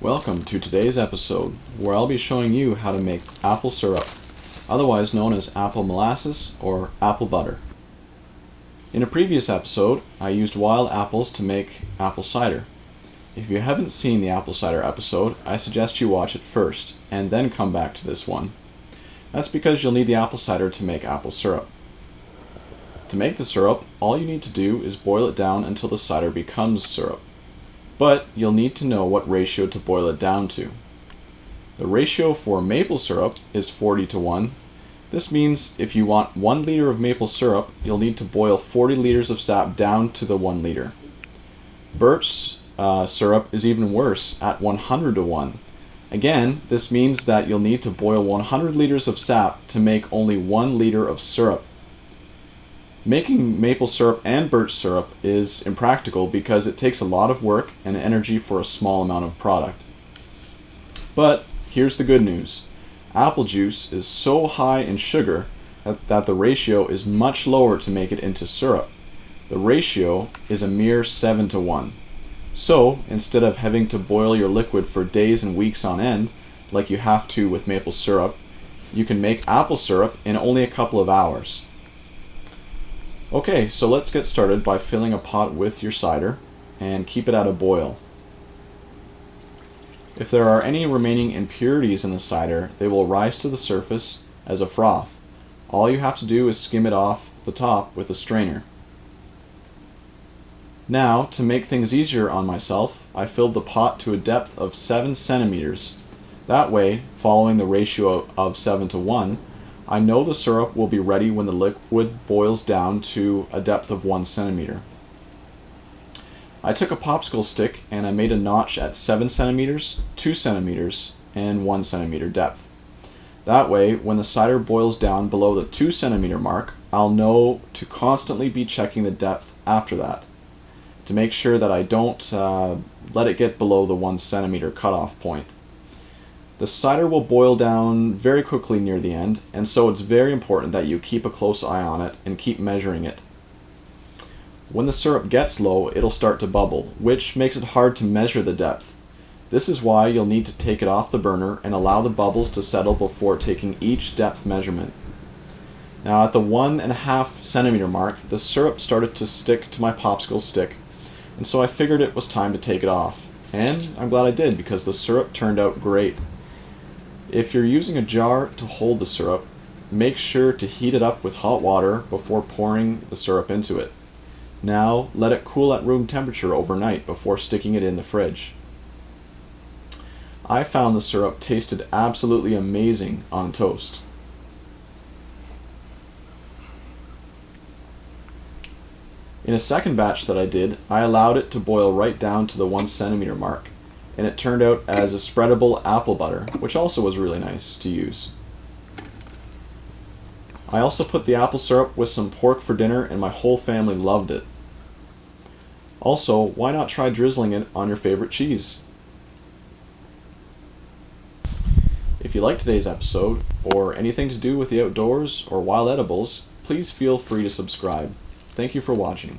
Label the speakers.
Speaker 1: Welcome to today's episode, where I'll be showing you how to make apple syrup, otherwise known as apple molasses or apple butter. In a previous episode, I used wild apples to make apple cider. If you haven't seen the apple cider episode, I suggest you watch it first, and then come back to this one. That's because you'll need the apple cider to make apple syrup. To make the syrup, all you need to do is boil it down until the cider becomes syrup. But you'll need to know what ratio to boil it down to. The ratio for maple syrup is 40:1. This means if you want 1 liter of maple syrup, you'll need to boil 40 liters of sap down to the 1 liter. Birch syrup is even worse at 100:1. Again, this means that you'll need to boil 100 liters of sap to make only 1 liter of syrup. Making maple syrup and birch syrup is impractical because it takes a lot of work and energy for a small amount of product. But here's the good news. Apple juice is so high in sugar that the ratio is much lower to make it into syrup. The ratio is a mere 7:1. So, instead of having to boil your liquid for days and weeks on end, like you have to with maple syrup, you can make apple syrup in only a couple of hours. Okay, so let's get started by filling a pot with your cider and keep it at a boil. If there are any remaining impurities in the cider, they will rise to the surface as a froth. All you have to do is skim it off the top with a strainer. Now, to make things easier on myself, I filled the pot to a depth of 7 centimeters. That way, following the ratio of 7:1, I know the syrup will be ready when the liquid boils down to a depth of 1 centimeter. I took a popsicle stick and I made a notch at 7 centimeters, 2 centimeters, and 1 centimeter depth. That way, when the cider boils down below the 2 centimeter mark, I'll know to constantly be checking the depth after that, to make sure that I don't let it get below the 1 centimeter cutoff point. The cider will boil down very quickly near the end, and so it's very important that you keep a close eye on it and keep measuring it. When the syrup gets low, it'll start to bubble, which makes it hard to measure the depth. This is why you'll need to take it off the burner and allow the bubbles to settle before taking each depth measurement. Now at the 1.5 centimeter mark, the syrup started to stick to my popsicle stick, and so I figured it was time to take it off. And I'm glad I did, because the syrup turned out great. If you're using a jar to hold the syrup, make sure to heat it up with hot water before pouring the syrup into it. Now, let it cool at room temperature overnight before sticking it in the fridge. I found the syrup tasted absolutely amazing on toast. In a second batch that I did, I allowed it to boil right down to the 1 centimeter mark, and it turned out as a spreadable apple butter, which also was really nice to use. I also put the apple syrup with some pork for dinner, and my whole family loved it. Also, why not try drizzling it on your favorite cheese? If you liked today's episode, or anything to do with the outdoors or wild edibles, please feel free to subscribe. Thank you for watching.